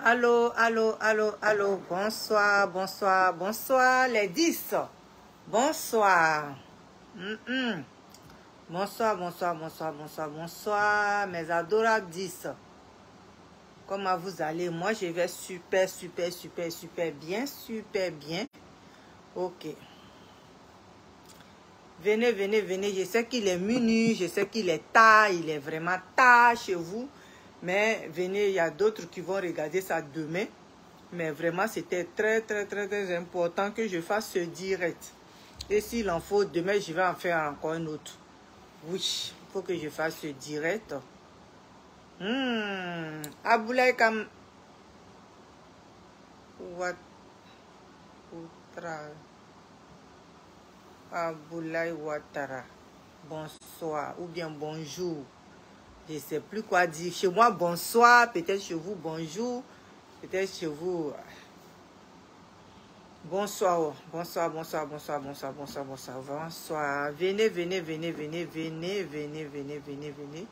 Allô, allô, allô, allô. Bonsoir, bonsoir, bonsoir les 10. Bonsoir. Bonsoir, bonsoir, bonsoir, bonsoir, bonsoir mes adorables 10. Comment vous allez? Moi, je vais super, super, super, super bien, super bien. Ok. Venez, venez, venez. Je sais qu'il est minuit, je sais qu'il est tard, il est vraiment tard chez vous. Mais venez, il y a d'autres qui vont regarder ça demain. Mais vraiment, c'était très, très, très, très important que je fasse ce direct. Et s'il en faut, demain, je vais en faire encore un autre. Oui, il faut que je fasse ce direct. Aboulaye Kam... Aboulaye Ouattara. Bonsoir ou bien bonjour. Je ne sais plus quoi dire. Chez moi, bonsoir. Peut-être chez vous, bonjour. Peut-être chez vous... Bonsoir, bonsoir, bonsoir, bonsoir, bonsoir, bonsoir, bonsoir, bonsoir. Venez, venez, venez, venez, venez, venez, venez, venez, venez.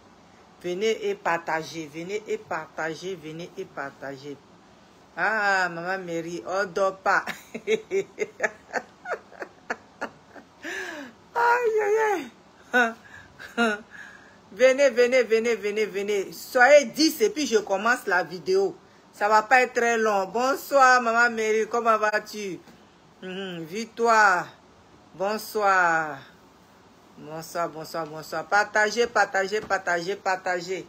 Venez et partagez, venez et partagez, venez et partagez. Ah, maman Mary, on dort pas. Aïe, aïe, aïe. Venez, venez, venez, venez, venez. Soyez 10 et puis je commence la vidéo. Ça va pas être très long. Bonsoir, maman Mary, comment vas-tu? Victoire. Bonsoir. Bonsoir, bonsoir, bonsoir. Partagez, partagez, partagez, partagez.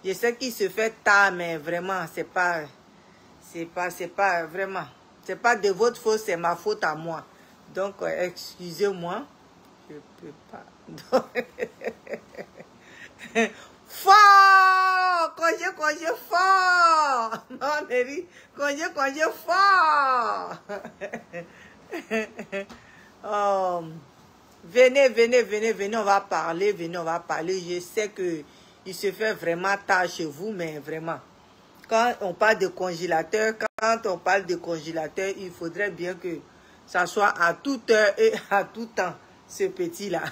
Je sais qu'il se fait tard, mais vraiment, c'est pas vraiment. C'est pas de votre faute, c'est ma faute à moi. Donc, excusez-moi. Je peux pas. Fort! Congé, fort! Non, Mary, congé, fort! Oh. Venez, venez, venez, venez, on va parler, venez, on va parler. Je sais que il se fait vraiment tard chez vous, mais vraiment. Quand on parle de congélateur, il faudrait bien que ça soit à toute heure et à tout temps, ce petit-là.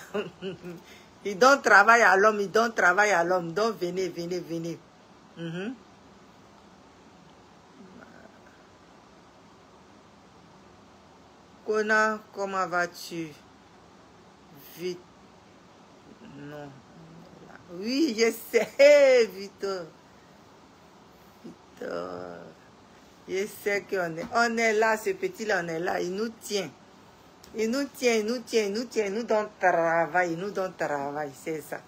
Il donne travail à l'homme, il donne travail à l'homme. Donc, venez, venez, venez. Kona, comment vas-tu? Vite. Non. Oui, je sais, Victor. Victor. Je sais qu'on est là, ce petit-là, on est là. Il nous tient. Il nous tient, il nous tient, il nous tient. Il nous donne travail, il nous donne travail, c'est ça.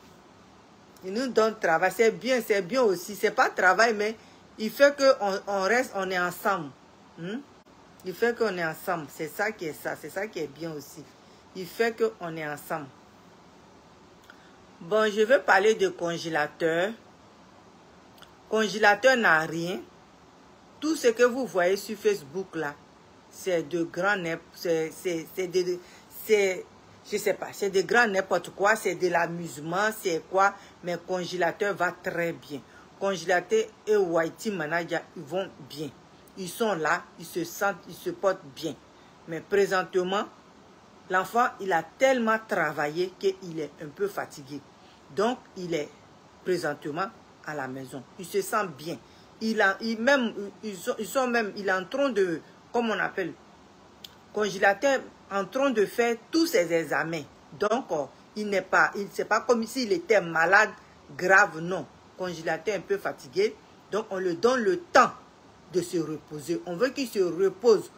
Il nous donne travail, c'est bien aussi. C'est pas travail, mais il fait qu'on reste, on est ensemble. Il fait qu'on est ensemble. C'est ça qui est ça. C'est ça qui est bien aussi. Il fait qu'on est ensemble. Bon, je vais parler de congélateur. Congélateur n'a rien. Tout ce que vous voyez sur Facebook là, c'est de grand je sais pas, c'est de grand n'importe quoi, c'est de l'amusement, c'est quoi, mais congélateur va très bien. Congélateur et Whitey Manager, ils vont bien. Ils sont là, ils se sentent, ils se portent bien. Mais présentement, l'enfant, il a tellement travaillé qu'il est un peu fatigué. Donc, il est présentement à la maison. Il se sent bien. Il est en train de, comme on appelle, congélateur, en train de faire tous ses examens. Donc, c'est pas comme s'il était malade, grave, non. Congélateur un peu fatigué. Donc, on lui donne le temps de se reposer. On veut qu'il se repose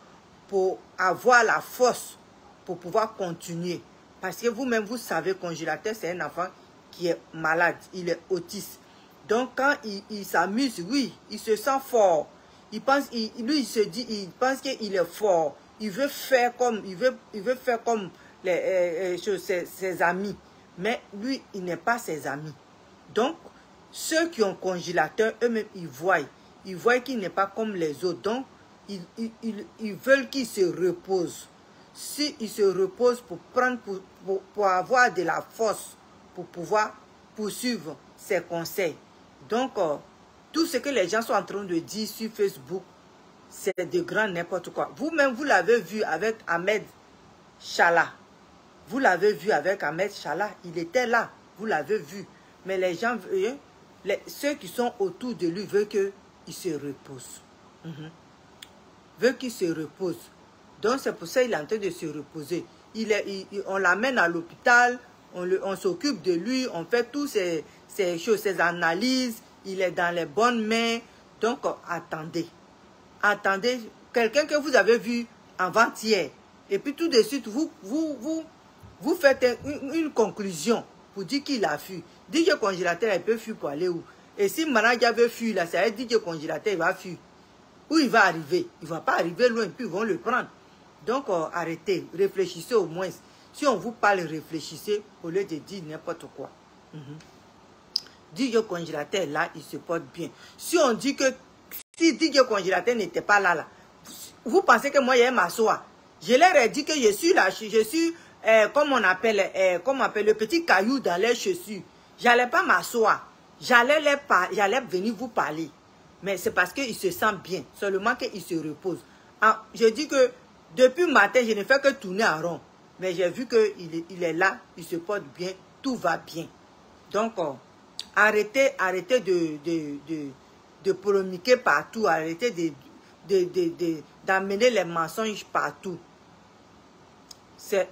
pour avoir la force pour pouvoir continuer. Parce que vous-même, vous savez, congélateur, c'est un enfant qui est malade. Il est autiste. Donc, quand il s'amuse, oui, il se sent fort. Il pense qu'il est fort. Il veut faire comme, ses amis. Mais lui, il n'est pas ses amis. Donc, ceux qui ont congélateur, eux-mêmes, ils voient qu'il n'est pas comme les autres. Donc, ils veulent qu'il se repose. S'il se repose pour avoir de la force, pour pouvoir poursuivre ses conseils. Donc, tout ce que les gens sont en train de dire sur Facebook, c'est de grand n'importe quoi. Vous-même, vous l'avez vu avec Ahmed Chala. Vous l'avez vu avec Ahmed Chala. Il était là. Vous l'avez vu. Mais les gens, ceux qui sont autour de lui veulent qu'il se repose. Veut qu'il se repose. Donc c'est pour ça qu'il est en train de se reposer. On l'amène à l'hôpital, on s'occupe de lui, on fait toutes ces choses, ces analyses. Il est dans les bonnes mains. Donc attendez. Attendez, quelqu'un que vous avez vu avant-hier. Et puis tout de suite, vous faites une conclusion pour dire qu'il a fui. DJ Congélateur, il peut fuir pour aller où? Et si manager veut fuir, là, ça veut dire DJ Congélateur, il va fuir. Où il va arriver? Il ne va pas arriver loin, puis ils vont le prendre. Donc, arrêtez, réfléchissez au moins. Si on vous parle, réfléchissez au lieu de dire n'importe quoi. DJ Congélateur, là, il se porte bien. Si on dit que si DJ Congélateur n'était pas là, vous pensez que moi, il y a m'asseoir. Je leur ai dit que je suis là, je suis, comme on appelle le petit caillou dans les chaussures. J'allais pas m'asseoir. J'allais venir vous parler. Mais c'est parce qu'il se sent bien. Seulement qu'il se repose. Ah, je dis que depuis le matin, je ne fais que tourner en rond. Mais j'ai vu qu'il est là, il se porte bien, tout va bien. Donc, arrêtez de polémiquer partout. Arrêtez d'amener les mensonges partout.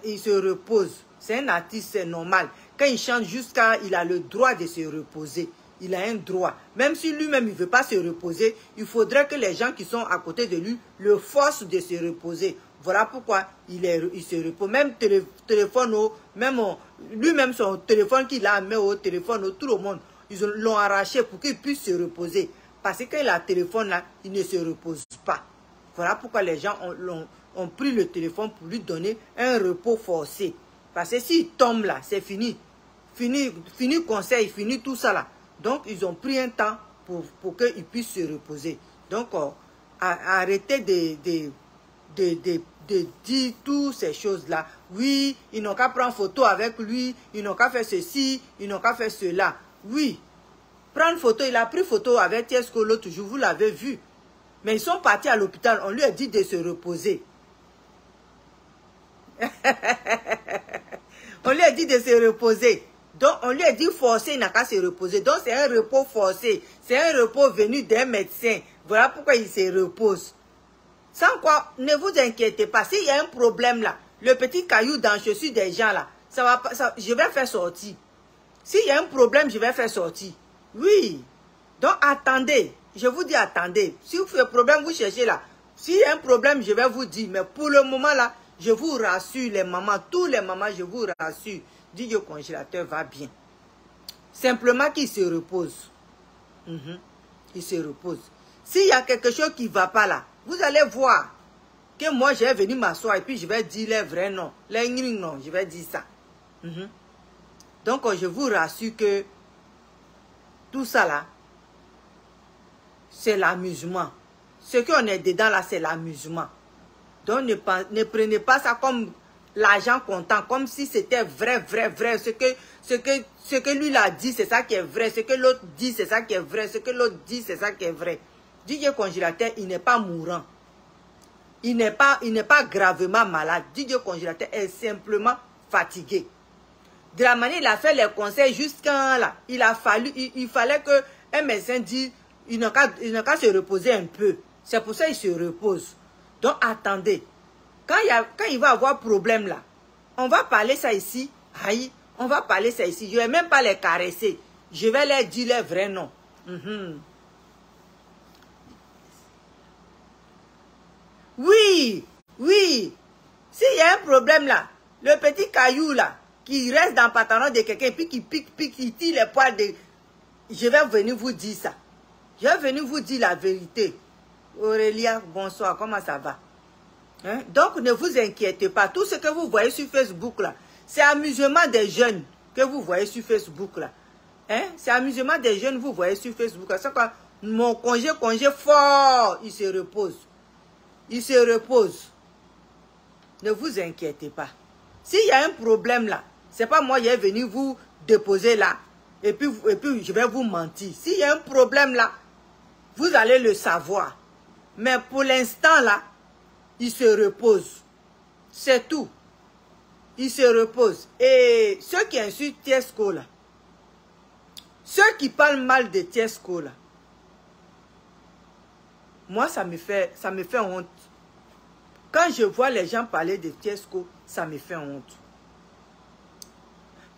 Il se repose. C'est un artiste, c'est normal. Quand il chante jusqu'à, il a le droit de se reposer. Il a un droit. Même si lui-même, il ne veut pas se reposer, il faudrait que les gens qui sont à côté de lui le forcent de se reposer. Voilà pourquoi il se repose. Même téléphone, lui-même son téléphone qu'il a mis au téléphone, tout le monde, ils l'ont arraché pour qu'il puisse se reposer. Parce que quand il a le téléphone là, il ne se repose pas. Voilà pourquoi les gens ont pris le téléphone pour lui donner un repos forcé. Parce que s'il tombe là, c'est fini. Fini conseil, fini tout ça là. Donc, ils ont pris un temps pour qu'il puisse se reposer. Donc, arrêtez de dire toutes ces choses-là. Oui, ils n'ont qu'à prendre photo avec lui, ils n'ont qu'à faire ceci, ils n'ont qu'à faire cela. Oui, prendre photo, il a pris photo avec Tiesco l'autre jour, vous l'avez vu. Mais ils sont partis à l'hôpital, on lui a dit de se reposer. On lui a dit de se reposer. Donc, on lui a dit forcé, il n'a qu'à se reposer. Donc, c'est un repos forcé. C'est un repos venu d'un médecin. Voilà pourquoi il se repose. Sans quoi, ne vous inquiétez pas. S'il y a un problème là, le petit caillou dans les chaussures des gens là, je vais faire sortir. S'il y a un problème, je vais faire sortir. Oui. Donc, attendez. Je vous dis attendez. Si vous faites un problème, vous cherchez là. S'il y a un problème, je vais vous dire. Mais pour le moment là, je vous rassure les mamans, tous les mamans, je vous rassure. DJ Congélateur va bien. Simplement qu'il se repose. Il se repose. S'il y a quelque chose qui ne va pas là, vous allez voir que moi, je vais venir m'asseoir et puis je vais dire les vrais noms. Les noms, je vais dire ça. Donc, je vous rassure que tout ça là, c'est l'amusement. Ce qu'on est dedans là, c'est l'amusement. Donc, ne prenez pas ça comme l'argent comptant, comme si c'était vrai. Ce que lui l'a dit, c'est ça qui est vrai. Ce que l'autre dit, c'est ça qui est vrai. Ce que l'autre dit, c'est ça qui est vrai. DJ Congélateur, il n'est pas mourant. Il n'est pas gravement malade. DJ Congélateur est simplement fatigué. De la manière il a fait les conseils jusqu'à là, il fallait qu'un médecin dise, il n'a qu'à se reposer un peu. C'est pour ça qu'il se repose. Donc attendez. Quand il va avoir problème là, on va parler ça ici. Aïe, on va parler ça ici. Je ne vais même pas les caresser. Je vais leur dire les vrais noms. Oui. S'il y a un problème là, le petit caillou là, qui reste dans le pantalon de quelqu'un, puis qui pique, qui tire les poils de... Je vais venir vous dire ça. Je vais venir vous dire la vérité. Aurélia, bonsoir, comment ça va? Donc, ne vous inquiétez pas. Tout ce que vous voyez sur Facebook, là, c'est amusement des jeunes que vous voyez sur Facebook, là. C'est amusement des jeunes que vous voyez sur Facebook. C'est quand mon congé fort, il se repose. Il se repose. Ne vous inquiétez pas. S'il y a un problème, là, c'est pas moi qui vais venir vous déposer là. Et puis je vais vous mentir. S'il y a un problème, là, vous allez le savoir. Mais pour l'instant, là, il se repose. C'est tout. Il se repose. Et ceux qui insultent Tiesco là, ceux qui parlent mal de Tiesco là, Moi, ça me fait honte. Quand je vois les gens parler de Tiesco, ça me fait honte.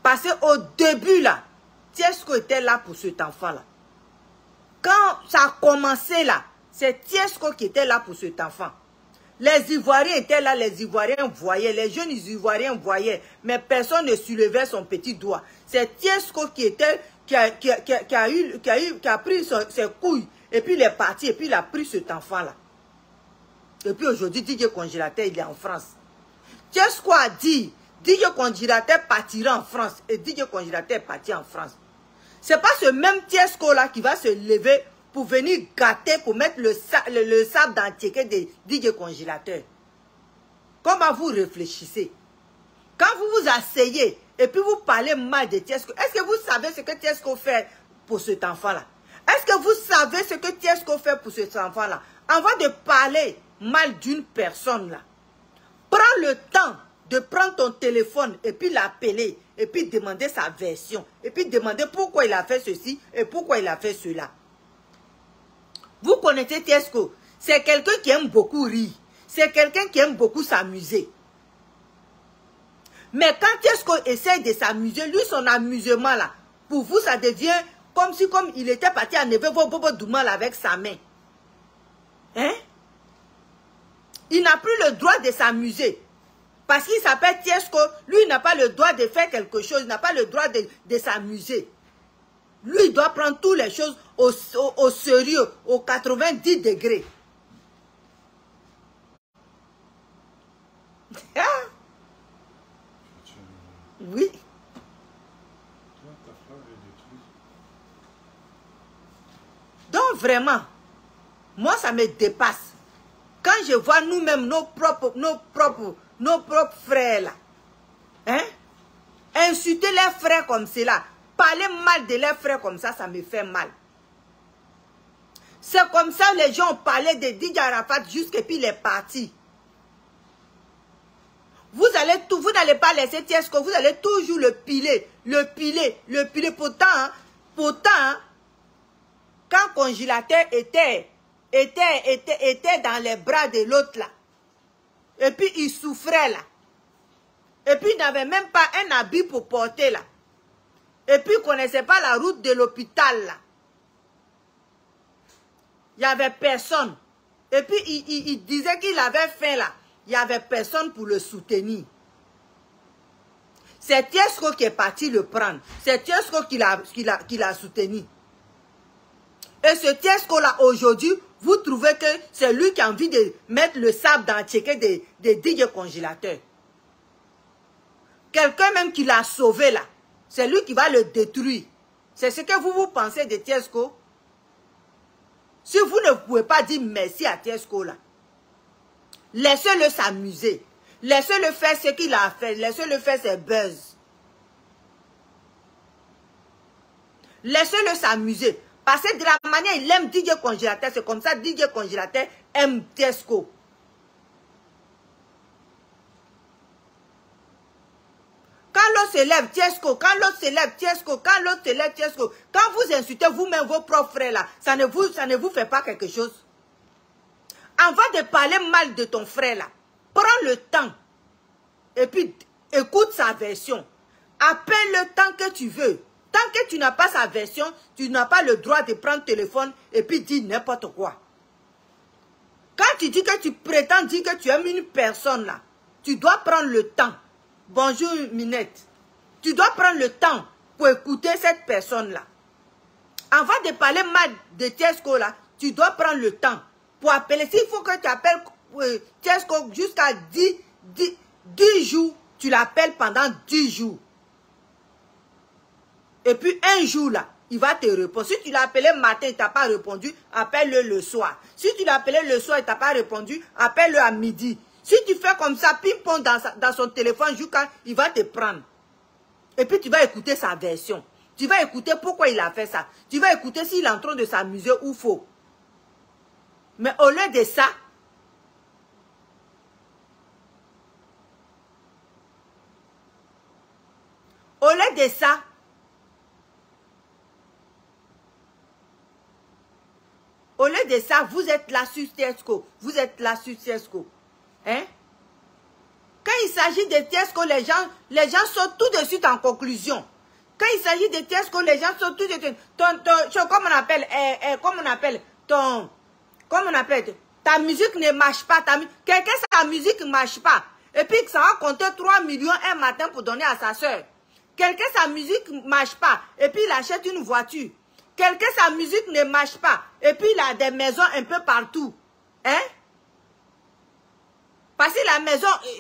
Parce qu'au début, là, Tiesco était là pour cet enfant-là. Quand ça a commencé, là, c'est Tiesco qui était là pour cet enfant. Les Ivoiriens étaient là, les Ivoiriens voyaient, les jeunes Ivoiriens voyaient, mais personne ne soulevait son petit doigt. C'est Tiesco qui a pris ses couilles, et puis il est parti, et puis il a pris cet enfant-là. Et puis aujourd'hui, DJ Congélateur, il est en France. Tiesco a dit, DJ Congélateur partira en France, et DJ Congélateur est parti en France. C'est pas ce même Tiesco-là qui va se lever pour venir gâter, pour mettre le sable dans le ticket de DJ Congélateur. Comment vous réfléchissez? Quand vous vous asseyez et puis vous parlez mal de Tiesco, est-ce que vous savez ce que Tiesco fait pour cet enfant-là? Est-ce que vous savez ce que Tiesco fait pour cet enfant-là? Avant de parler mal d'une personne, là, prends le temps de prendre ton téléphone et puis l'appeler et puis demander sa version et puis demander pourquoi il a fait ceci et pourquoi il a fait cela. Vous connaissez Tiesco, c'est quelqu'un qui aime beaucoup rire, c'est quelqu'un qui aime beaucoup s'amuser. Mais quand Tiesco essaie de s'amuser, lui son amusement là, pour vous ça devient comme si il était parti à enlever vos bobos doumal avec sa main. Hein? Il n'a plus le droit de s'amuser. Parce qu'il s'appelle Tiesco, lui il n'a pas le droit de faire quelque chose, il n'a pas le droit de s'amuser. Lui, il doit prendre toutes les choses au sérieux, au 90 degrés. Oui. Donc vraiment, moi ça me dépasse. Quand je vois nous-mêmes, nos propres frères là, hein, insulter leurs frères comme cela, parler mal de leurs frères comme ça me fait mal. C'est comme ça les gens ont parlé de DJ Arafat jusqu'à puis il est parti. Vous n'allez pas laisser Tiesco, vous allez toujours le piler. Pourtant, quand Congélateur était dans les bras de l'autre là, et puis il souffrait là, et puis il n'avait même pas un habit pour porter là, et puis il ne connaissait pas la route de l'hôpital là, il n'y avait personne, et puis il disait qu'il avait faim là, il n'y avait personne pour le soutenir. C'est Tiesco qui est parti le prendre, c'est Tiesco qui l'a soutenu. Et ce Tiesco-là, aujourd'hui, vous trouvez que c'est lui qui a envie de mettre le sable dans le ticket de DJ Congélateur. Quelqu'un même qui l'a sauvé là, c'est lui qui va le détruire. C'est ce que vous pensez de Tiesco? Si vous ne pouvez pas dire merci à Tiesco là, laissez-le s'amuser. Laissez-le faire ce qu'il a fait. Laissez-le faire ses buzz. Laissez-le s'amuser. Parce que de la manière il aime DJ Congélateur, c'est comme ça DJ Congélateur aime Tiesco. Quand l'autre se lève, Tiesco. Quand l'autre se lève, Tiesco. Quand l'autre se lève, Tiesco. Quand vous insultez vous-même vos propres frères là, ça ne vous fait pas quelque chose. Avant de parler mal de ton frère là, prends le temps. Et puis, écoute sa version. Appelle le temps que tu veux. Tant que tu n'as pas sa version, tu n'as pas le droit de prendre le téléphone et puis dire n'importe quoi. Quand tu dis que tu prétends dire que tu aimes une personne là, tu dois prendre le temps. Bonjour Minette. Tu dois prendre le temps pour écouter cette personne là. Avant de parler mal de Tiesco là, tu dois prendre le temps pour appeler. S'il faut que tu appelles Tiesco jusqu'à 10 jours, tu l'appelles pendant 10 jours. Et puis un jour là, il va te répondre. Si tu l'as appelé matin, il ne t'a pas répondu, appelle-le le soir. Si tu l'as appelé le soir, il ne t'a pas répondu, appelle-le à midi. Si tu fais comme ça, ping-pong dans son téléphone, jusqu'à il va te prendre. Et puis tu vas écouter sa version. Tu vas écouter pourquoi il a fait ça. Tu vas écouter s'il est en train de s'amuser ou faux. Mais au lieu de ça, au lieu de ça, vous êtes là sur Tiesco. Vous êtes là sur Tiesco. Hein? Quand il s'agit de Tiesco, les gens sont tout de suite en conclusion. Quand il s'agit de Tiesco, les gens sont tout de suite... Comment on appelle, ta musique ne marche pas. Quelqu'un, sa musique ne marche pas. Et puis, ça va compter 3 millions un matin pour donner à sa soeur. Quelqu'un, sa musique ne marche pas. Et puis, il achète une voiture. Quelqu'un, sa musique ne marche pas. Et puis, il a des maisons un peu partout. Hein? Parce qu'il a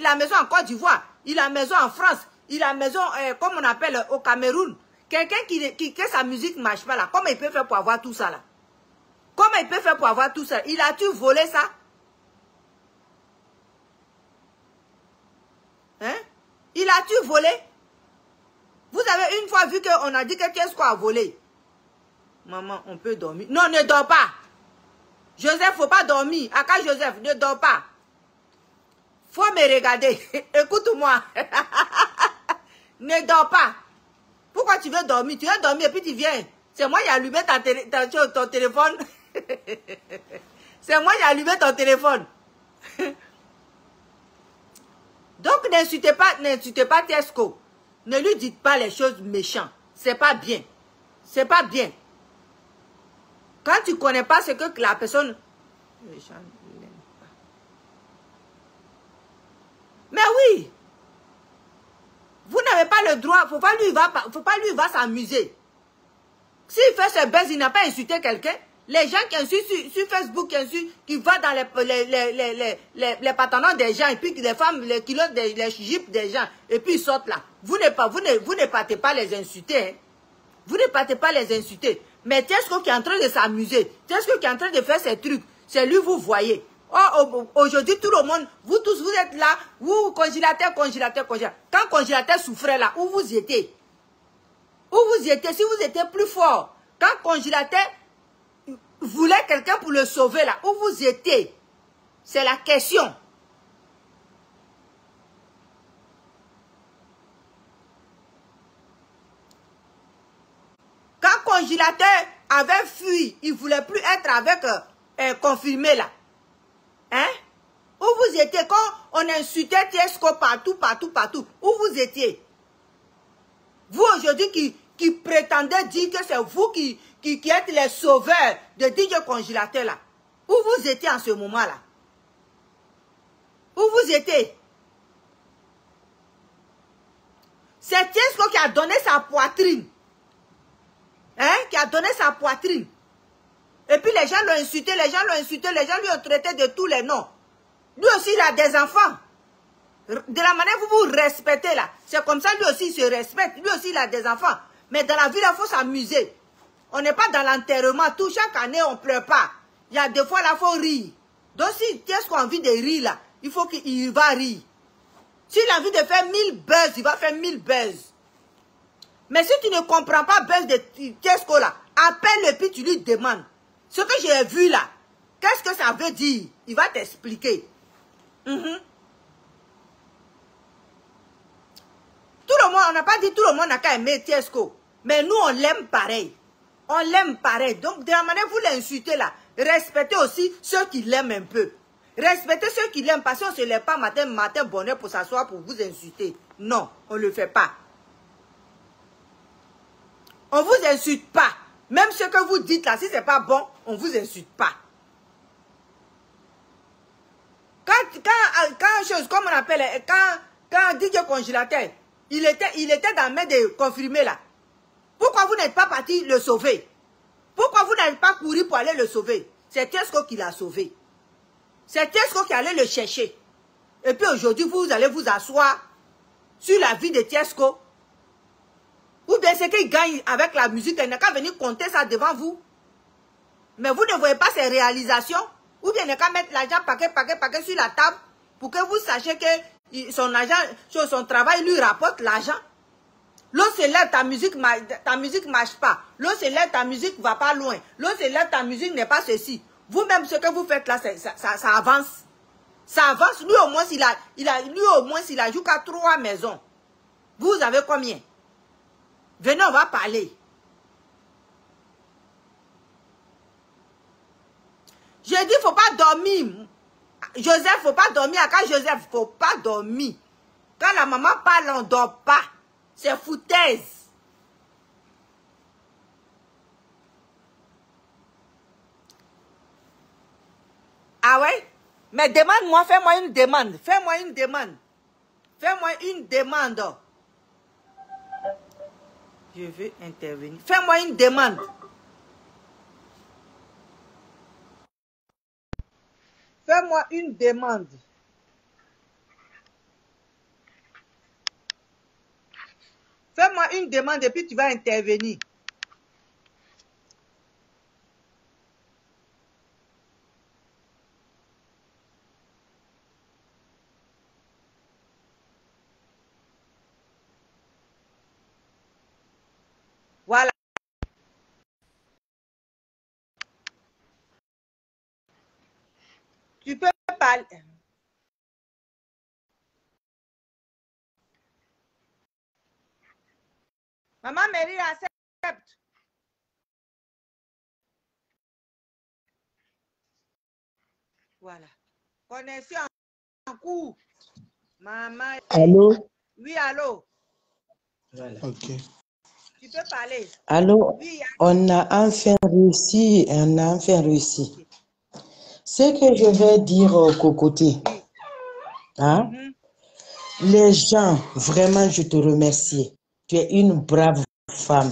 la maison en Côte d'Ivoire. Il a la maison en France. Il a la maison, comme on appelle, au Cameroun. Quelqu'un que sa musique ne marche pas là. Comment il peut faire pour avoir tout ça là? Comment il peut faire pour avoir tout ça? Il a-tu volé ça? Hein? Il a-tu volé? Vous avez une fois vu qu'on a dit que Tiesco a volé. Maman, on peut dormir. Non, ne dors pas. Joseph, il ne faut pas dormir. Aka Joseph, ne dors pas. Faut me regarder. Écoute-moi. Ne dors pas. Pourquoi tu veux dormir? Tu veux dormir et puis tu viens. C'est moi qui ai allumé ton téléphone. C'est moi qui ai allumé ton téléphone. Donc, n'insultez pas Tiesco. Ne lui dites pas les choses méchantes. C'est pas bien. C'est pas bien. Quand tu ne connais pas ce que la personne... Les gens ne l'aiment pas. Mais oui. Vous n'avez pas le droit. Faut pas lui va s'amuser. S'il fait ce buzz, il n'a pas insulté quelqu'un. Les gens qui insultent sur Facebook, qui vont dans les pantalons des gens, et puis les femmes, les culottes, les jupes des gens, et puis ils sortent là. Vous ne partez pas les insulter. Hein. Vous ne partez pas les insulter. Mais Tiesco qui est en train de s'amuser, Tiesco qui est en train de faire ses trucs, c'est lui vous voyez. Oh, aujourd'hui, tout le monde, vous tous, vous êtes là, vous, congélateur. Quand congélateur souffrait là, où vous étiez? Où vous étiez? Si vous étiez plus fort, quand congélateur voulait quelqu'un pour le sauver là, où vous étiez? C'est la question. Quand congélateur avait fui, il ne voulait plus être avec confirmé là. Hein? Où vous étiez quand on insultait Tiesco partout? Où vous étiez? Vous aujourd'hui qui prétendez dire que c'est vous qui êtes les sauveurs de DJ Congélateur là. Où vous étiez en ce moment là? Où vous étiez? C'est Tiesco qui a donné sa poitrine. Hein? Qui a donné sa poitrine. Et puis les gens l'ont insulté, les gens lui ont traité de tous les noms. Lui aussi, il a des enfants. De la manière que vous vous respectez là, c'est comme ça, lui aussi, il se respecte. Lui aussi, il a des enfants. Mais dans la vie, il faut s'amuser. On n'est pas dans l'enterrement. Tout chaque année, on ne pleure pas. Il y a des fois, là, il faut rire. Donc, si Tiesco a envie de rire là, il faut qu'il va rire. S'il a envie de faire 1000 buzz, il va faire 1000 buzz. Mais si tu ne comprends pas buzz de Tiesco là, appelle-le puis tu lui demandes. Ce que j'ai vu là, qu'est-ce que ça veut dire? Il va t'expliquer. Tout le monde, on n'a pas dit tout le monde n'a qu'à aimer Tiesco. Mais nous, on l'aime pareil. On l'aime pareil. Donc, de la manière vous l'insultez là, respectez aussi ceux qui l'aiment un peu. Respectez ceux qui l'aiment parce qu'on ne se lève pas matin bonheur pour s'asseoir pour vous insulter. Non, on ne le fait pas. On ne vous insulte pas. Même ce que vous dites là, si ce n'est pas bon, on ne vous insulte pas. Comme on appelle, quand DJ Congélateur, il était dans la main de confirmer là. Pourquoi vous n'êtes pas parti le sauver? Pourquoi vous n'avez pas couru pour aller le sauver? C'est Tiesco qui l'a sauvé. C'est Tiesco qui allait le chercher. Et puis aujourd'hui, vous allez vous asseoir sur la vie de Tiesco. Ou bien c'est qu'il gagne avec la musique, il n'a qu'à venir compter ça devant vous. Mais vous ne voyez pas ses réalisations. Ou bien il n'a qu'à mettre l'argent paquet sur la table pour que vous sachiez que son travail lui rapporte l'argent. L'autre se lève, ta musique marche pas. L'autre se lève, ta musique va pas loin. L'autre se lève, ta musique n'est pas ceci. Vous-même, ce que vous faites là, ça avance. Ça avance. Lui, au moins, il a joué qu'à 3 maisons. Vous avez combien? Venez, on va parler. Je dis, il ne faut pas dormir. Joseph, il ne faut pas dormir. Quand Joseph, il ne faut pas dormir. Quand la maman parle, on ne dort pas. C'est foutaise. Ah ouais? Mais demande-moi, fais-moi une demande. Fais-moi une demande. Fais-moi une demande. Je veux intervenir. Fais-moi une demande. Fais-moi une demande. Fais-moi une demande et puis tu vas intervenir. Voilà. Tu peux parler. Maman Mary accepte. Voilà. Connexion en cours. Maman. Allô? Oui, allô. Voilà. Ok. Tu peux parler. Allô? Oui. On a enfin réussi. On a enfin réussi. Okay. Ce que je vais dire au Cocoté, oui. Hein? Les gens, vraiment, je te remercie. Tu es une brave femme.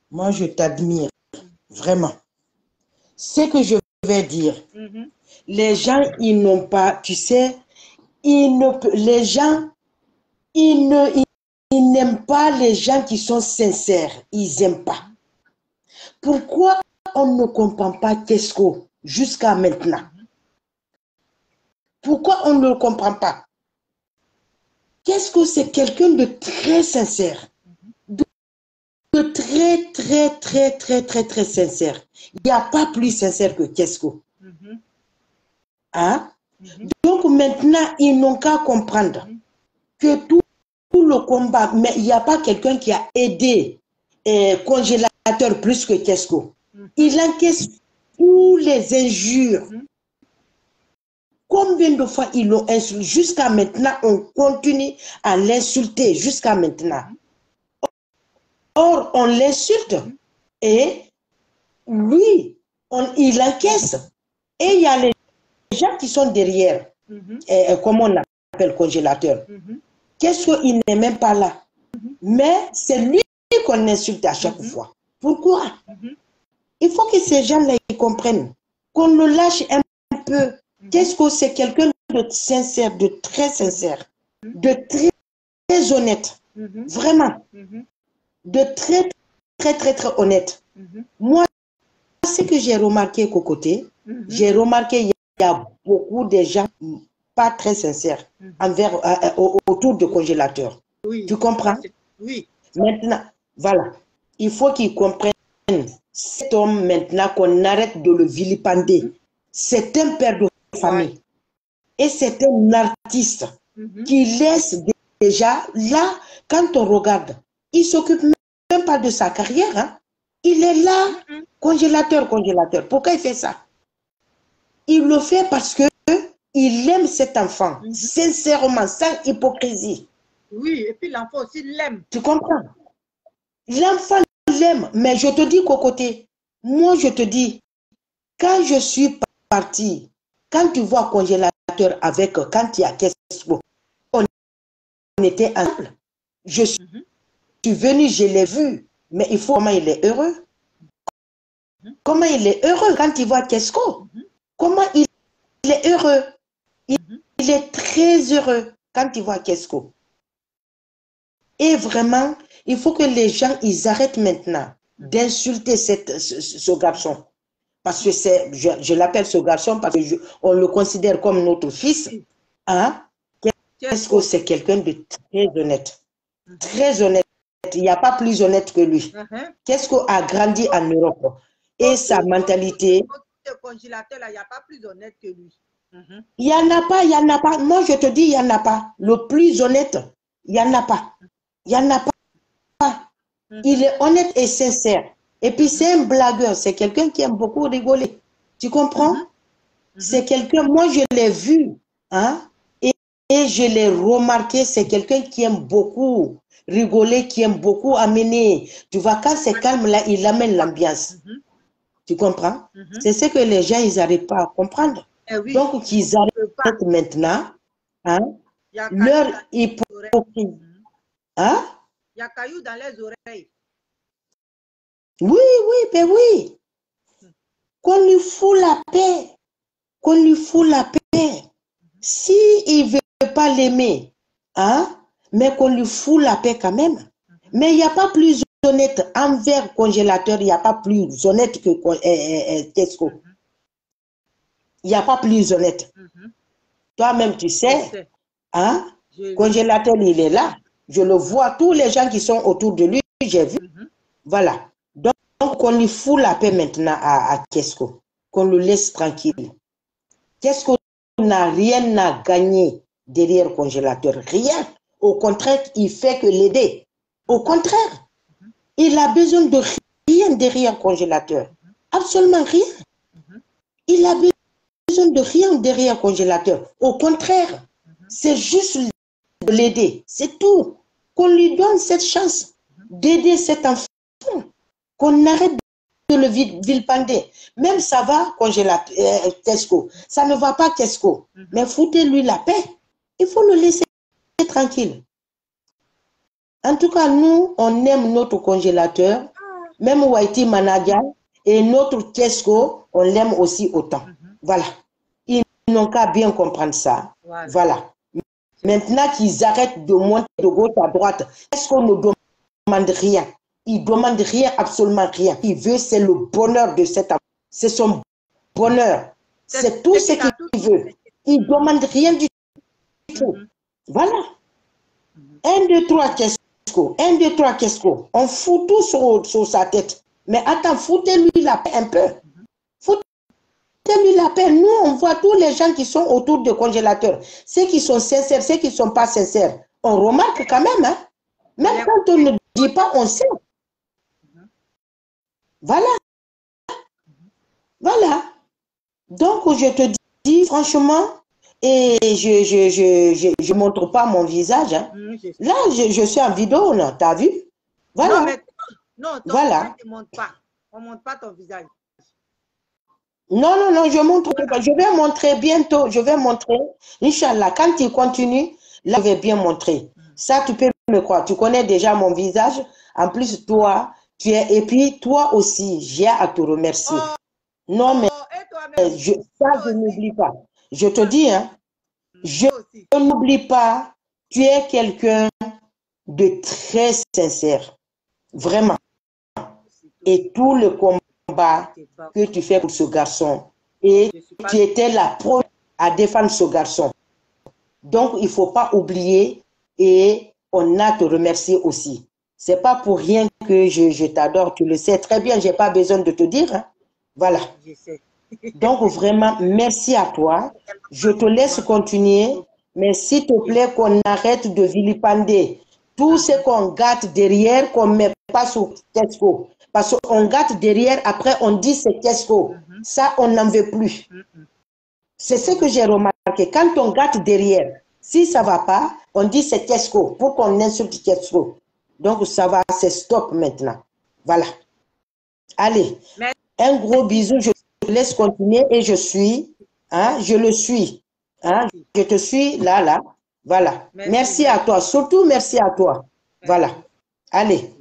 Moi, je t'admire. Vraiment. Ce que je vais dire, les gens, ils n'ont pas, tu sais, les gens, ils n'aiment pas les gens qui sont sincères. Ils n'aiment pas. Pourquoi on ne comprend pas Kesco jusqu'à maintenant? Pourquoi on ne le comprend pas? Kesco, c'est quelqu'un de très sincère. De très sincère. Il n'y a pas plus sincère que Kesco. Hein? Donc maintenant, ils n'ont qu'à comprendre que tout le combat, mais il n'y a pas quelqu'un qui a aidé Congélateur plus que Kesco. Il encaisse tous les injures. Combien de fois ils l'ont insulté? Jusqu'à maintenant, on continue à l'insulter. Jusqu'à maintenant. Or, on l'insulte. Et lui, il encaisse. Et il y a les gens qui sont derrière. Comment on appelle Congélateur. Qu'est-ce qu'il n'est même pas là? Mais c'est lui qu'on insulte à chaque fois. Pourquoi? Il faut que ces gens-là comprennent. Qu'on le lâche un peu. Qu'est-ce que c'est? Quelqu'un de sincère, de très sincère, de très honnête. Vraiment. De très honnête. Moi, ce que j'ai remarqué Cocoté, j'ai remarqué qu'il y a beaucoup de gens pas très sincères envers, autour du Congélateur. Oui. Tu comprends? Oui. Maintenant, voilà. Il faut qu'ils comprennent cet homme maintenant qu'on arrête de le vilipender. C'est un père de famille. Et c'est un artiste qui laisse déjà, là, quand on regarde, il ne s'occupe même pas de sa carrière. Hein. Il est là, Congélateur. Pourquoi il fait ça? Il le fait parce que il aime cet enfant, sincèrement, sans hypocrisie. Oui, et puis l'enfant aussi l'aime. Tu comprends? L'enfant l'aime, mais je te dis Cocoté, moi je te dis, quand je suis partie, quand tu vois Congélateur avec, quand il y a Kesco, on était ensemble. Je suis venue, je l'ai vu, mais il faut comment il est heureux. Comment il est heureux quand il voit Kesco. Comment il est heureux. Il est très heureux quand il voit Kesco. Et vraiment, il faut que les gens, ils arrêtent maintenant d'insulter ce garçon. Parce que je l'appelle ce garçon parce qu'on le considère comme notre fils. Hein? Kesco, c'est quelqu'un de très honnête. Très honnête. Il n'y a pas plus honnête que lui. Kesco a grandi en Europe. Et sa mentalité... Le congélateur, là, il n'y a pas plus honnête que lui. Il n'y en a pas. Moi, je te dis, il n'y en a pas. Le plus honnête, il n'y en a pas. Il n'y en a pas. Il est honnête et sincère. Et puis, c'est un blagueur. C'est quelqu'un qui aime beaucoup rigoler. Tu comprends? C'est quelqu'un, moi je l'ai vu, hein, et je l'ai remarqué, c'est quelqu'un qui aime beaucoup rigoler, qui aime beaucoup amener. Tu vois, quand c'est calme là, il amène l'ambiance. Tu comprends? C'est ce que les gens, ils n'arrivent pas à comprendre. Oui, donc, qu'ils arrêtent maintenant, hein, leur hypocrisie. Hein? Il y a caillou dans les oreilles. Oui, oui, ben oui. Qu'on lui fout la paix. Qu'on lui fout la paix. S'il ne veut pas l'aimer, hein, mais qu'on lui fout la paix quand même. Mais il n'y a pas plus honnête envers congélateur, il n'y a pas plus honnête que Tesco. Il n'y a pas plus honnête. Toi-même, tu sais, hein, congélateur, il est là. Je le vois, tous les gens qui sont autour de lui, j'ai vu. Voilà. Donc, on lui fout la paix maintenant à Tesco. Qu'on le laisse tranquille. Tesco n'a rien à gagner derrière congélateur. Rien. Au contraire, il fait que l'aider. Au contraire, il a besoin de rien derrière congélateur. Absolument rien. Il a besoin de rien derrière congélateur. Au contraire, c'est juste de l'aider. C'est tout. Qu'on lui donne cette chance d'aider cet enfant. Qu'on arrête de le vilipender. Même ça va, congélateur, Tesco. Ça ne va pas, Tesco. Mais foutez-lui la paix. Il faut le laisser tranquille. En tout cas, nous, on aime notre congélateur. Même Whitey Managa et notre Tesco, on l'aime aussi autant. Voilà. Ils n'ont qu'à bien comprendre ça. Voilà. Maintenant qu'ils arrêtent de monter de gauche à droite, Tesco ne demande rien. Il ne demande rien, absolument rien. Il veut, c'est le bonheur de cet enfant. C'est son bonheur. C'est tout ce qu'il veut. Il ne demande rien du tout. Voilà. 1, 2, 3, Tesco. 1, 2, 3, Tesco. On fout tout sur sa tête. Mais attends, foutez-lui la paix un peu. Foutez-lui la paix. Nous, on voit tous les gens qui sont autour du congélateur. Ceux qui sont sincères, ceux qui ne sont pas sincères. On remarque quand même. Hein? Même quand on ne dit pas, on sait. Voilà. Voilà. Donc, je te dis, franchement, et je ne montre pas mon visage. Hein. Là, je suis en vidéo, non? Tu as vu? Voilà. Non, mais non, voilà. On ne montre pas. On ne montre pas ton visage. Non, non, non, je montre pas. Je vais montrer bientôt. Je vais montrer. Inch'Allah, quand il continue, là, je vais bien montrer. Ça, tu peux me croire. Tu connais déjà mon visage. En plus, toi, tu es. Et puis, toi aussi, j'ai à te remercier. Non, mais ça, je n'oublie pas. Je te dis, hein, je n'oublie pas, tu es quelqu'un de très sincère. Vraiment. Et tout le combat que tu fais pour ce garçon, et tu étais la première à défendre ce garçon. Donc, il ne faut pas oublier et on a à te remercier aussi. Ce n'est pas pour rien que je t'adore, tu le sais très bien, je n'ai pas besoin de te dire. Hein. Voilà. Donc, vraiment, merci à toi. Je te laisse continuer, mais s'il te plaît, qu'on arrête de vilipender. Tout ce qu'on gâte derrière, qu'on ne met pas sur Tesco. Parce qu'on gâte derrière, après on dit c'est Tesco. Ça, on n'en veut plus. C'est ce que j'ai remarqué. Quand on gâte derrière, si ça ne va pas, on dit c'est Tesco, pour qu'on insulte Tesco. Donc, ça va, c'est stop maintenant. Voilà. Allez, un gros bisou. Je te laisse continuer et je suis, hein, je le suis. Hein, je te suis là, là. Voilà. Merci à toi. Surtout, merci à toi. Voilà. Allez.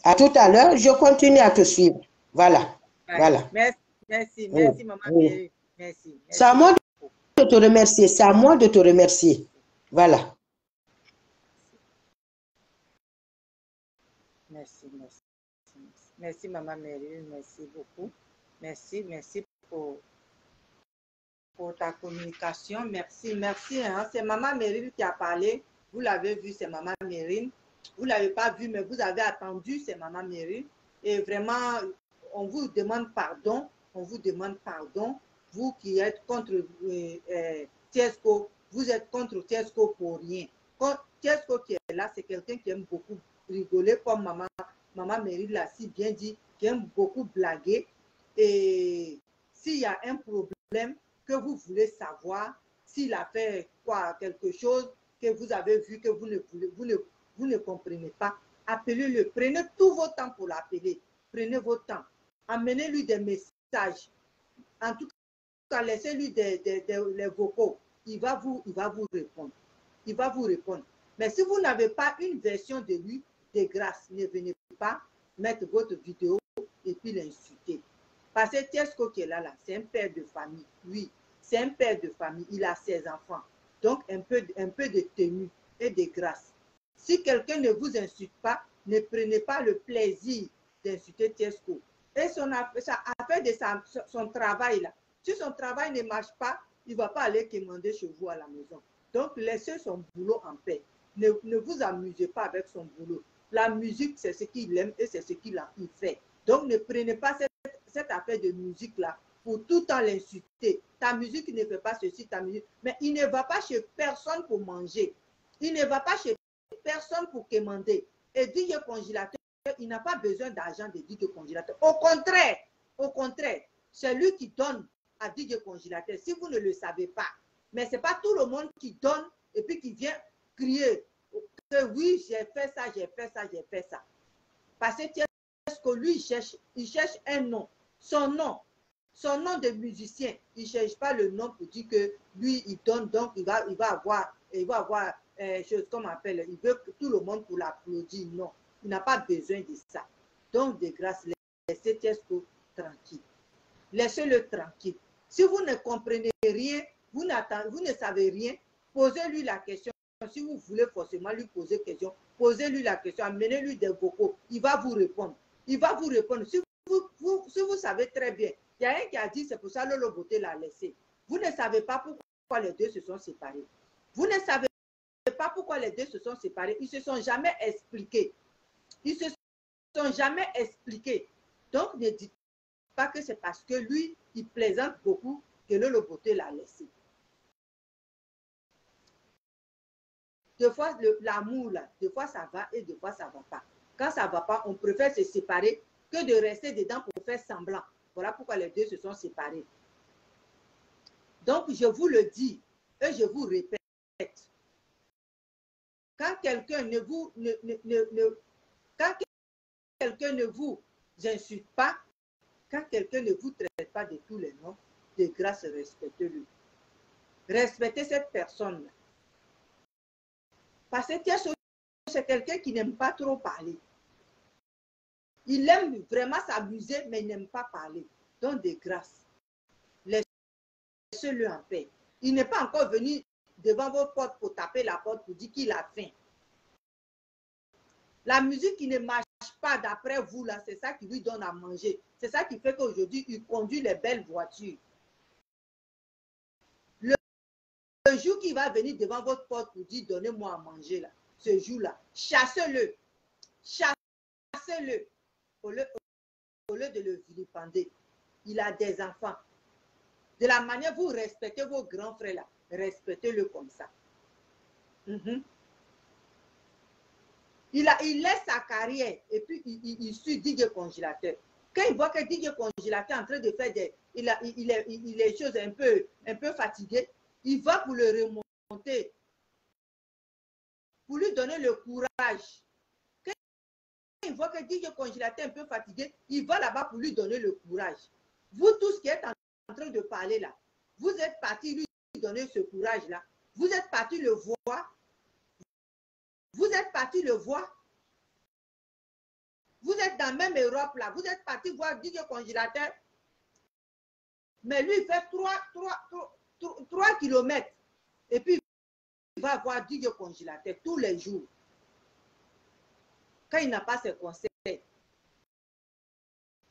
À tout à l'heure. Je continue à te suivre. Voilà. Voilà. Merci, maman. Oui. Merci. C'est à moi de te remercier. C'est à moi de te remercier. Voilà. Merci, maman Meryl. Merci beaucoup. Merci pour ta communication. Merci. Hein. C'est maman Meryl qui a parlé. Vous l'avez vu, c'est maman Meryl. Vous ne l'avez pas vu, mais vous avez attendu, c'est maman Meryl. Et vraiment, on vous demande pardon. Vous qui êtes contre Tesco, vous êtes contre Tesco pour rien. Tesco qui est là, c'est quelqu'un qui aime beaucoup rigoler, comme maman Meryl l'a si bien dit, qui aime beaucoup blaguer. Et s'il y a un problème que vous voulez savoir, s'il a fait quoi, quelque chose que vous avez vu que vous ne comprenez pas, appelez-le. Prenez tout votre temps pour l'appeler. Prenez votre temps. Amenez-lui des messages. En tout cas, laissez-lui les vocaux. Il va vous répondre. Il va vous répondre. Mais si vous n'avez pas une version de lui, de grâce, ne venez pas mettre votre vidéo et puis l'insulter. Parce que Tiesko qui est là, c'est un père de famille. Oui, c'est un père de famille. Il a ses enfants. Donc, un peu de tenue et de grâce. Si quelqu'un ne vous insulte pas, ne prenez pas le plaisir d'insulter Tiesko. Et ça a fait de son travail là. Si son travail ne marche pas, il ne va pas aller commander chez vous à la maison. Donc, laissez son boulot en paix. Ne vous amusez pas avec son boulot. La musique, c'est ce qu'il aime et c'est ce qu'il fait. Donc, ne prenez pas cette affaire de musique-là pour tout le temps l'insulter. Ta musique ne fait pas ceci, ta musique. Mais il ne va pas chez personne pour manger. Il ne va pas chez personne pour commander. Et DJ Congélateur, il n'a pas besoin d'argent de DJ Congélateur. Au contraire, c'est lui qui donne à DJ Congélateur, si vous ne le savez pas. Mais ce n'est pas tout le monde qui donne et puis qui vient crier que oui, j'ai fait ça, j'ai fait ça, j'ai fait ça. Parce que lui, il cherche un nom. Son nom de musicien. Il ne cherche pas le nom pour dire que lui, il donne, donc il va avoir chose qu'on appelle, il veut que tout le monde pour l'applaudir. Non, il n'a pas besoin de ça. Donc, de grâce, laissez Tiesko tranquille. Laissez-le tranquille. Si vous ne comprenez rien, vous ne savez rien, posez-lui la question. Si vous voulez forcément lui poser question, posez-lui la question, amenez-lui des vocaux. Il va vous répondre. Il va vous répondre. Si vous savez très bien, il y a un qui a dit, c'est pour ça que Lolo Beauté l'a laissé. Vous ne savez pas pourquoi les deux se sont séparés. Vous ne savez pas pourquoi les deux se sont séparés. Ils ne se sont jamais expliqués. Ils ne se sont jamais expliqués. Donc, ne dites pas que c'est parce que lui, il plaisante beaucoup que Lolo Beauté l'a laissé. Des fois, l'amour, là, des fois, ça va et des fois, ça ne va pas. Quand ça ne va pas, on préfère se séparer que de rester dedans pour faire semblant. Voilà pourquoi les deux se sont séparés. Donc, je vous le dis et je vous répète. Quand quelqu'un ne vous insulte pas, quand quelqu'un ne vous traite pas de tous les noms, de grâce, respectez-le. Respectez cette personne-là. Parce que c'est quelqu'un qui n'aime pas trop parler. Il aime vraiment s'amuser, mais il n'aime pas parler. Donc, de grâce, laissez-le en paix. Il n'est pas encore venu devant vos portes pour taper la porte pour dire qu'il a faim. La musique qui ne marche pas d'après vous, là, c'est ça qui lui donne à manger. C'est ça qui fait qu'aujourd'hui, il conduit les belles voitures. Le jour qu'il va venir devant votre porte pour dire, donnez-moi à manger, là, ce jour-là, chassez-le. Chassez-le. Au lieu de le vilipender. Il a des enfants. De la manière vous respectez vos grands frères, là, respectez-le comme ça. Il laisse sa carrière et puis il suit DJ Congélateur. Quand il voit que DJ Congélateur est en train de faire il est choses un peu fatigué, il va pour le remonter, pour lui donner le courage. Quand il voit que DJ Congélateur est un peu fatigué, il va là-bas pour lui donner le courage. Vous tous qui êtes en train de parler là, vous êtes partis lui donner ce courage-là. Vous êtes partis le voir. Vous êtes partis le voir. Vous êtes dans la même Europe là. Vous êtes partis voir DJ Congélateur. Mais lui, il fait 3 kilomètres. Et puis, il va voir DJ Congélateur tous les jours. Quand il n'a pas ses conseils.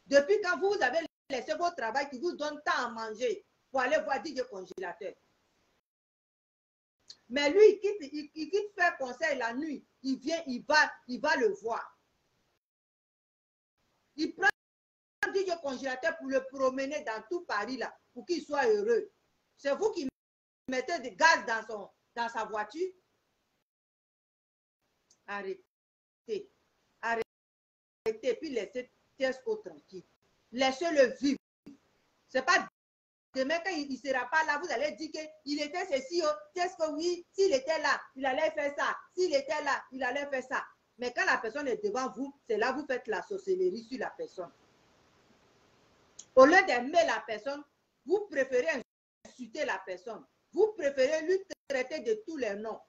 Depuis quand vous avez laissé votre travail qui vous donne tant à manger pour aller voir DJ Congélateur. Mais lui, il quitte faire conseil la nuit. Il vient, il va le voir. Il prend DJ Congélateur pour le promener dans tout Paris là, pour qu'il soit heureux. C'est vous qui mettez du gaz dans sa voiture. Arrêtez. Arrêtez, puis laissez Tiesko tranquille. Laissez-le vivre. Ce n'est pas Demain, quand il ne sera pas là, vous allez dire qu'il était ceci. Qu'est-ce que oui, s'il était là, il allait faire ça. S'il était là, il allait faire ça. Mais quand la personne est devant vous, c'est là que vous faites la sorcellerie sur la personne. Au lieu d'aimer la personne, vous préférez insulter la personne. Vous préférez lui traiter de tous les noms.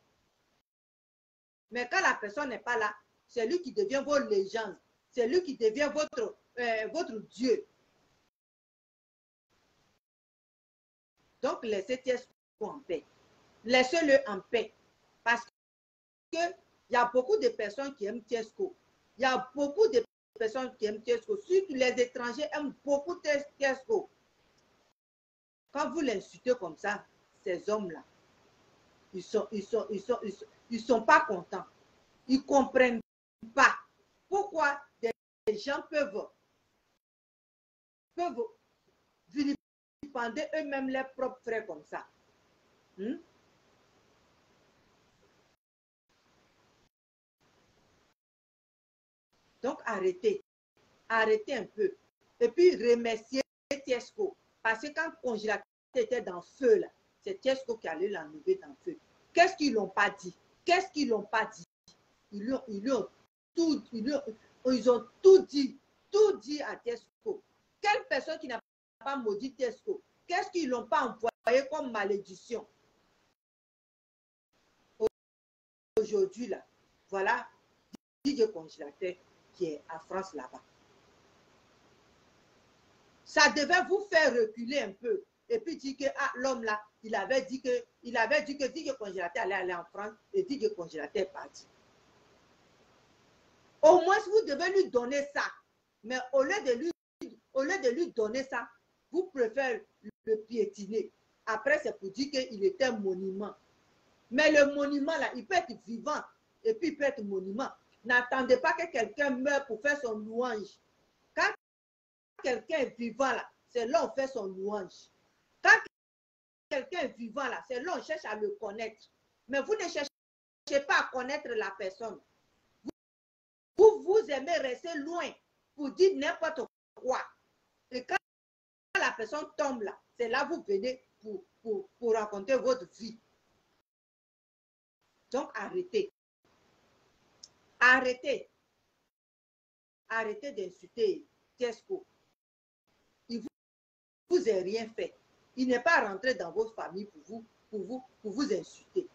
Mais quand la personne n'est pas là, c'est lui qui devient vos légendes. C'est lui qui devient votre Dieu. Donc, laissez Tiesco en paix. Laissez-le en paix. Parce qu'il y a beaucoup de personnes qui aiment Tiesco. Il y a beaucoup de personnes qui aiment Tiesco. Surtout les étrangers aiment beaucoup Tiesco. Quand vous l'insultez comme ça, ces hommes-là, ils sont pas contents. Ils ne comprennent pas pourquoi des gens peuvent vilipender eux-mêmes leurs propres frères comme ça. Donc, arrêtez. Arrêtez un peu. Et puis, remerciez Tiesco. Parce que quand le congélateur était dans le feu, là, c'est Tiesco qui allait l'enlever dans le feu. Qu'est-ce qu'ils n'ont pas dit? Qu'est-ce qu'ils n'ont pas dit? Ils ont tout dit à Tiesco. Quelle personne qui n'a pas maudit Tiesco? Qu'est-ce qu'ils n'ont pas envoyé comme malédiction? Aujourd'hui, là, voilà, DJ Congélateur qui est en France là-bas. Ça devait vous faire reculer un peu. Et puis dire que l'homme là, il avait dit que DJ Congélateur allait aller en France et DJ Congélateur est parti. Au moins, vous devez lui donner ça. Mais au lieu de lui donner ça, vous préférez le piétiner. Après, c'est pour dire qu'il était un monument. Mais le monument, là, il peut être vivant et puis il peut être monument. N'attendez pas que quelqu'un meure pour faire son louange. Quand quelqu'un est vivant, là, c'est là où on fait son louange. Quand quelqu'un est vivant, là, c'est là où on cherche à le connaître. Mais vous ne cherchez pas à connaître la personne. Vous aimez rester loin pour dire n'importe quoi. Et quand la personne tombe là, c'est là que vous venez pour raconter votre vie. Donc, arrêtez. Arrêtez. Arrêtez d'insulter Tiesco. Il ne vous a rien fait. Il n'est pas rentré dans votre famille pour vous insulter.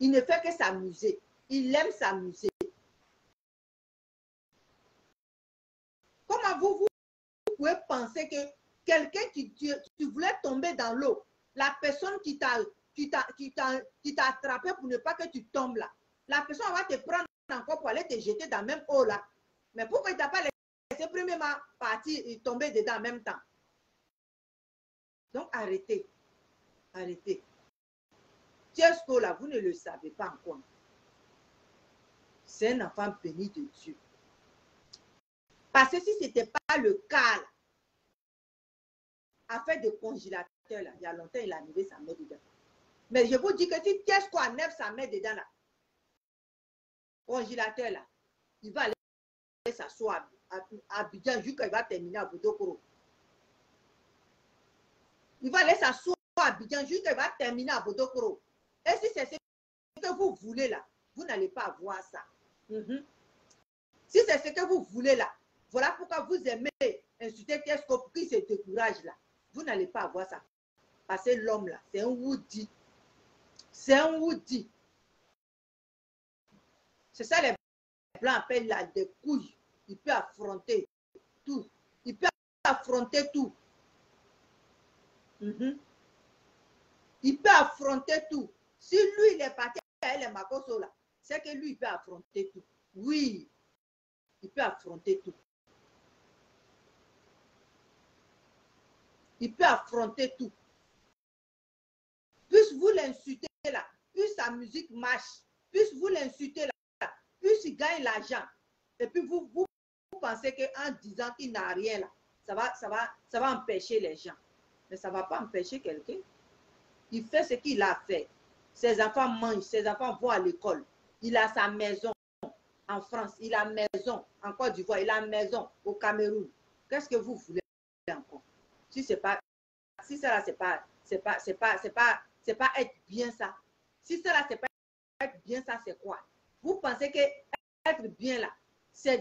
Il ne fait que s'amuser. Il aime s'amuser. Comment vous pouvez penser que quelqu'un qui voulait tomber dans l'eau, la personne qui t'a attrapé pour ne pas que tu tombes là, la personne va te prendre encore pour aller te jeter dans la même eau là. Mais pourquoi il ne t'a pas laissé premièrement partir et tomber dedans en même temps? Donc arrêtez. Arrêtez. Tiesco là, vous ne le savez pas encore. C'est un enfant béni de Dieu. Parce que si ce n'était pas le cas là, affaire de congélateur là, il y a longtemps il a enlevé sa main dedans. Mais je vous dis que si Tiesco enlève sa main dedans là, congélateur là, il va aller s'asseoir à Abidjan jusqu'à il va terminer à Bodokoro. Il va aller s'asseoir à Abidjan jusqu'à il va terminer à Bodokoro. Et si c'est ce que vous voulez là, vous n'allez pas avoir ça. Si c'est ce que vous voulez là, voilà pourquoi vous aimez insulter Tiesco pour qu'il se décourage là. Vous n'allez pas avoir ça. Parce que l'homme là, c'est un Woody. C'est un Woody. C'est ça les Blancs appellent là des couilles. Il peut affronter tout. Il peut affronter tout. Il peut affronter tout. Si lui, il est parti à les Makoso là, c'est que lui, il peut affronter tout. Oui, il peut affronter tout. Il peut affronter tout. Plus vous l'insultez là, plus sa musique marche. Plus vous l'insultez là, plus il gagne l'argent. Et puis vous pensez qu'en disant qu'il n'a rien là, ça va empêcher les gens. Mais ça ne va pas empêcher quelqu'un. Il fait ce qu'il a fait. Ses enfants mangent, ses enfants vont à l'école. Il a sa maison en France, il a maison en Côte d'Ivoire, il a maison au Cameroun. Qu'est-ce que vous voulez encore? Si ce n'est pas si ça là, c'est pas être bien ça. Si ça là, c'est pas être bien ça, c'est quoi? Vous pensez que être bien là, c'est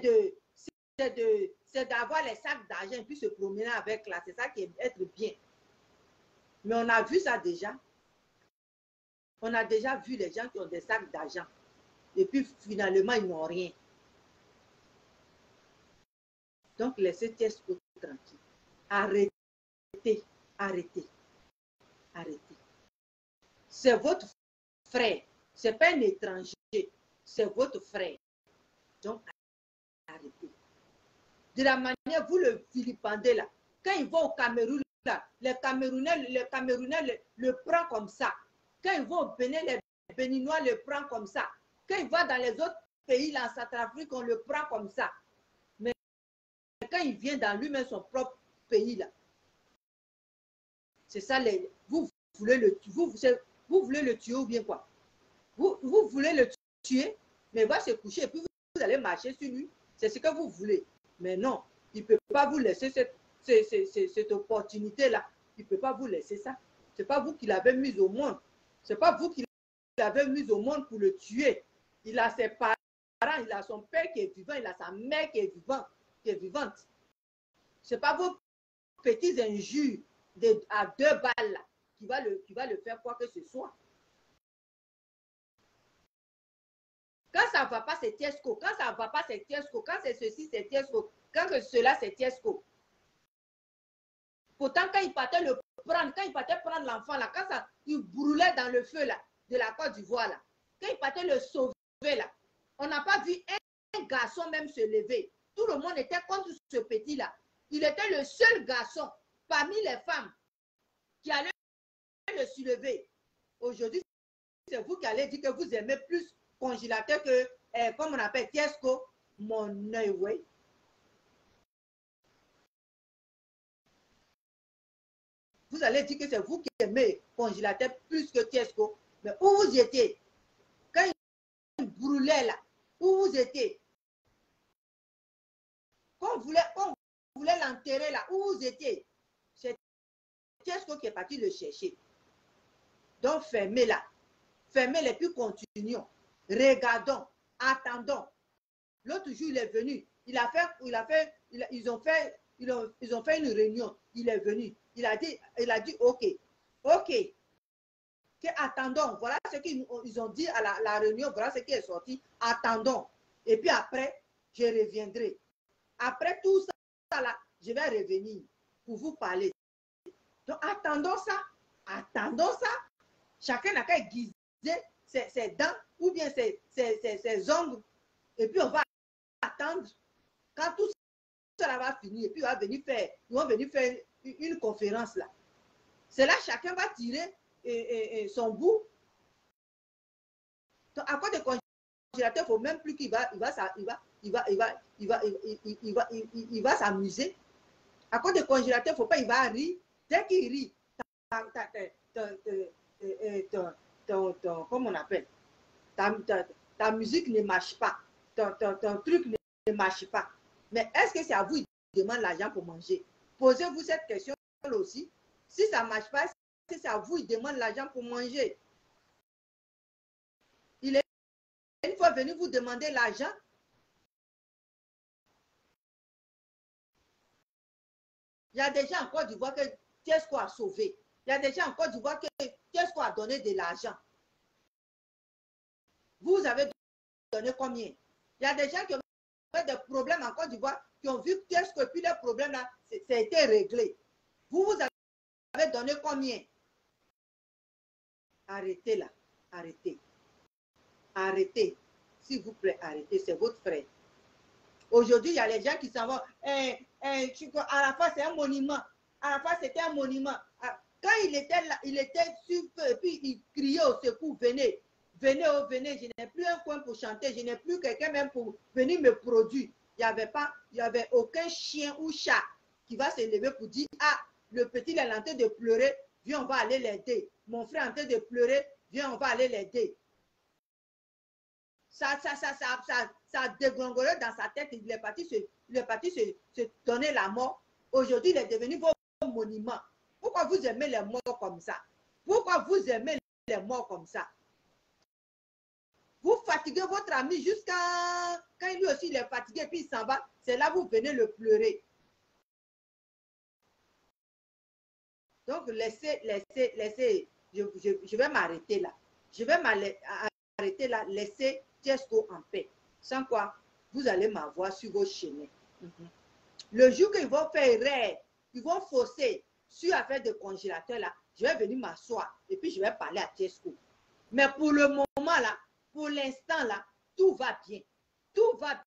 d'avoir les sacs d'argent et puis se promener avec là, c'est ça qui est être bien. Mais on a vu ça déjà. On a déjà vu les gens qui ont des sacs d'argent. Et puis finalement, ils n'ont rien. Donc, laissez Tiesco tranquille. Arrêtez, arrêtez, arrêtez. C'est votre frère. Ce n'est pas un étranger. C'est votre frère. Donc, arrêtez. De la manière, vous le vilipendez là. Quand il va au Cameroun, là, les Camerounais le prend comme ça. Quand il va au Bénin, les Béninois le prend comme ça. Quand il va dans les autres pays, là, en Centrafrique, on le prend comme ça. Mais quand il vient dans lui-même son propre pays, là, c'est ça, vous voulez le tuer ou bien quoi? Vous voulez le tuer, mais il va se coucher et puis vous allez marcher sur lui. C'est ce que vous voulez. Mais non, il ne peut pas vous laisser cette opportunité-là. Il ne peut pas vous laisser ça. Ce n'est pas vous qui l'avez mis au monde. Ce n'est pas vous qui l'avez mis au monde pour le tuer. Il a ses parents, il a son père qui est vivant, il a sa mère qui est vivante. Ce n'est pas vos petits injures à 2 balles là, qui va le faire quoi que ce soit. Quand ça ne va pas, c'est Tiesco. Quand ça ne va pas, c'est Tiesco. Quand c'est ceci, c'est Tiesco. Quand cela, c'est Tiesco. Pourtant, quand il partait prendre l'enfant, là, quand ça, il brûlait dans le feu là, de la Côte d'Ivoire, là, quand il partait le sauver, là, on n'a pas vu un garçon même se lever. Tout le monde était contre ce petit-là. Il était le seul garçon parmi les femmes qui allait le soulever. Aujourd'hui, c'est vous qui allez dire que vous aimez plus congélateur que, comme on appelle Tiesco, mon œil, oui. Vous allez dire que c'est vous qui aimez congélateur plus que Tiesco. Mais où vous étiez? Quand il brûlait là, où vous étiez? Quand on voulait l'enterrer là, où vous étiez? C'est Tiesco qui est parti le chercher. Donc fermez-la. Fermez-les puis continuons. Regardons, attendons. L'autre jour, il est venu. Ils ont fait une réunion. Il est venu. Il a dit, OK. Attendons. Voilà ce qu'ils ont dit à la réunion. Voilà ce qui est sorti. Attendons. Et puis après, je reviendrai. Après tout ça, là, je vais revenir pour vous parler. Donc, attendons ça. Attendons ça. Chacun n'a qu'à aiguiser ses dents ou bien ses ongles. Et puis, on va attendre quand tout ça va finir. Et puis, ils vont venir faire une conférence là. C'est là chacun va tirer son bout. Donc, à cause des congélateurs, il ne faut même plus qu'il va s'amuser. À cause des congélateurs, il ne faut pas, il va rire. Dès qu'il rit, comment on appelle? Ta musique ne marche pas. Ton truc ne marche pas. Mais est-ce que c'est à vous qu'il demande l'argent pour manger? Posez-vous cette question aussi. Si ça ne marche pas, est-ce que c'est à vous qu'il demande l'argent pour manger? Il est une fois venu vous demander l'argent. Il y a des gens en Côte d'Ivoire que Tiesco a sauvé. Il y a des gens en Côte d'Ivoire que Tiesco a donné de l'argent. Vous avez donné combien? Il y a des gens qui ont des problèmes en Côte d'Ivoire, qui ont vu Tiesco et puis les problèmes là, ça a été réglé. Vous avez donné combien? Arrêtez là. Arrêtez. Arrêtez. S'il vous plaît, arrêtez. C'est votre frère. Aujourd'hui, il y a les gens qui s'en vont. À la fois, c'est un monument. À la fois, c'était un monument. Quand il était là, il était sur feu, et puis il criait au secours, venez, venez, oh, venez, je n'ai plus un coin pour chanter, je n'ai plus quelqu'un même pour venir me produire. Il n'y avait aucun chien ou chat qui va se lever pour dire, ah, le petit il est en train de pleurer, viens, on va aller l'aider. Mon frère est en train de pleurer, viens, on va aller l'aider. Ça dégringolait dans sa tête, il est parti se donner la mort. Aujourd'hui, il est devenu votre monument. Pourquoi vous aimez les morts comme ça? Pourquoi vous aimez les morts comme ça? Vous fatiguez votre ami jusqu'à... Quand lui aussi il est fatigué puis il s'en va, c'est là que vous venez le pleurer. Donc, laissez, je vais m'arrêter là. Je vais m'arrêter là, laissez Tchesco en paix. Sans quoi, vous allez m'avoir sur vos chemins. Le jour qu'ils vont faire erreur, ils vont fausser sur l'affaire de congélateur là, je vais venir m'asseoir et puis je vais parler à Tchesco. Mais pour le moment là, pour l'instant là, tout va bien. Tout va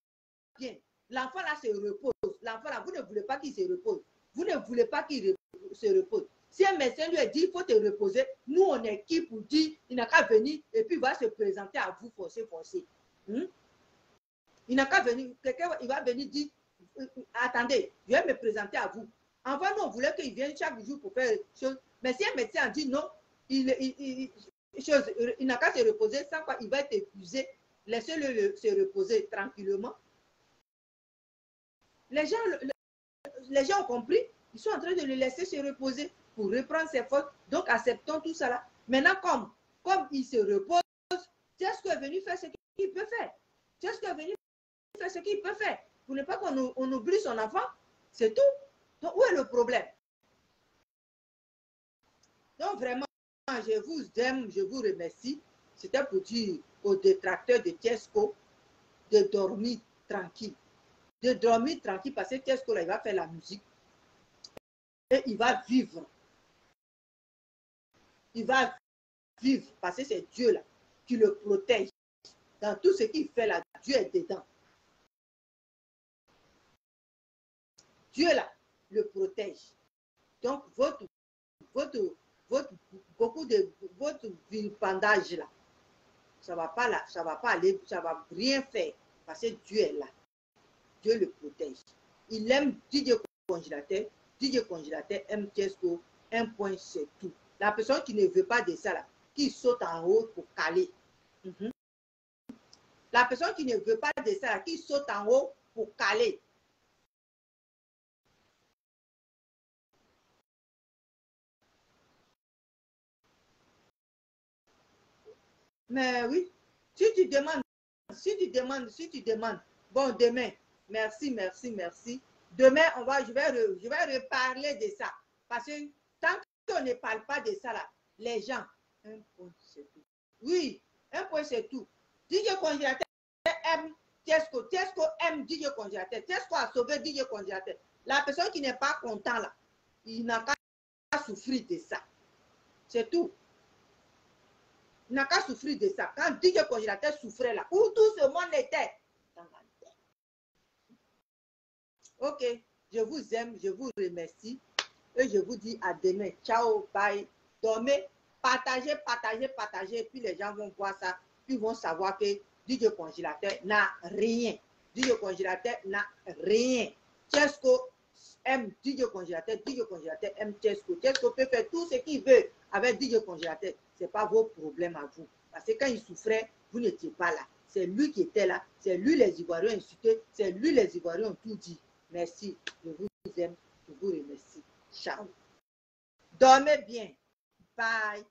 bien. L'enfant là se repose. L'enfant là, vous ne voulez pas qu'il se repose. Vous ne voulez pas qu'il se repose. Si un médecin lui a dit, il faut te reposer, nous, on est qui pour dire, il n'a qu'à venir et puis il va se présenter à vous, forcer. Il n'a qu'à venir, quelqu'un, il va venir dire, attendez, je vais me présenter à vous. Enfin, nous, on voulait qu'il vienne chaque jour pour faire chose. Mais si un médecin a dit non, il n'a qu'à se reposer, sans quoi il va être épuisé. Laissez-le se reposer tranquillement. Les gens ont compris, ils sont en train de le laisser se reposer pour reprendre ses fautes. Donc, acceptons tout ça là. Maintenant, comme il se repose, Tchesco est venu faire ce qu'il peut faire. Tchesco est venu faire ce qu'il peut faire. Pour ne pas qu'on oublie son enfant, c'est tout. Donc, où est le problème? Donc, vraiment, je vous aime, je vous remercie. C'était pour dire aux détracteurs de Tchesco de dormir tranquille. De dormir tranquille parce que Tchesco, là, il va faire la musique. Et il va vivre. Il va vivre parce que c'est Dieu là qui le protège. Dans tout ce qu'il fait là, Dieu est dedans. Dieu là le protège. Donc, votre vilipendage là, ça va pas là, ça va pas aller, ça va rien faire parce que Dieu est là. Dieu le protège. Il aime DJ Congélateur. DJ Congélateur aime Tchesco. Un point, c'est tout. La personne qui ne veut pas de ça là, qui saute en haut pour caler. La personne qui ne veut pas de ça là, qui saute en haut pour caler. Mais oui, si tu demandes, bon, demain, merci. Demain, je vais reparler de ça. Parce que tant qu'on ne parle pas de ça, là, les gens, un point, c'est tout. Oui, un point, c'est tout. DJ Congélateur aime Tchesco. Tchesco aime DJ Congélateur. Tchesco a sauvé DJ Congélateur. La personne qui n'est pas content, là, il n'a qu'à souffrir de ça. C'est tout. Il n'a qu'à souffrir de ça. Quand DJ Congélateur souffrait là, où tout ce monde était dans la tête. Ok, je vous aime, je vous remercie. Et je vous dis à demain. Ciao, bye. Dormez, partagez. Puis les gens vont voir ça. Puis ils vont savoir que DJ Congélateur n'a rien. DJ Congélateur n'a rien. Tchesco aime DJ Congélateur. DJ Congélateur aime Tchesco. Tchesco peut faire tout ce qu'il veut avec DJ Congélateur. Ce n'est pas vos problèmes à vous. Parce que quand il souffrait, vous n'étiez pas là. C'est lui qui était là. C'est lui les Ivoiriens insultés. C'est lui les Ivoiriens ont tout dit. Merci. Je vous aime. Je vous remercie. Ciao. Dormez bien. Bye.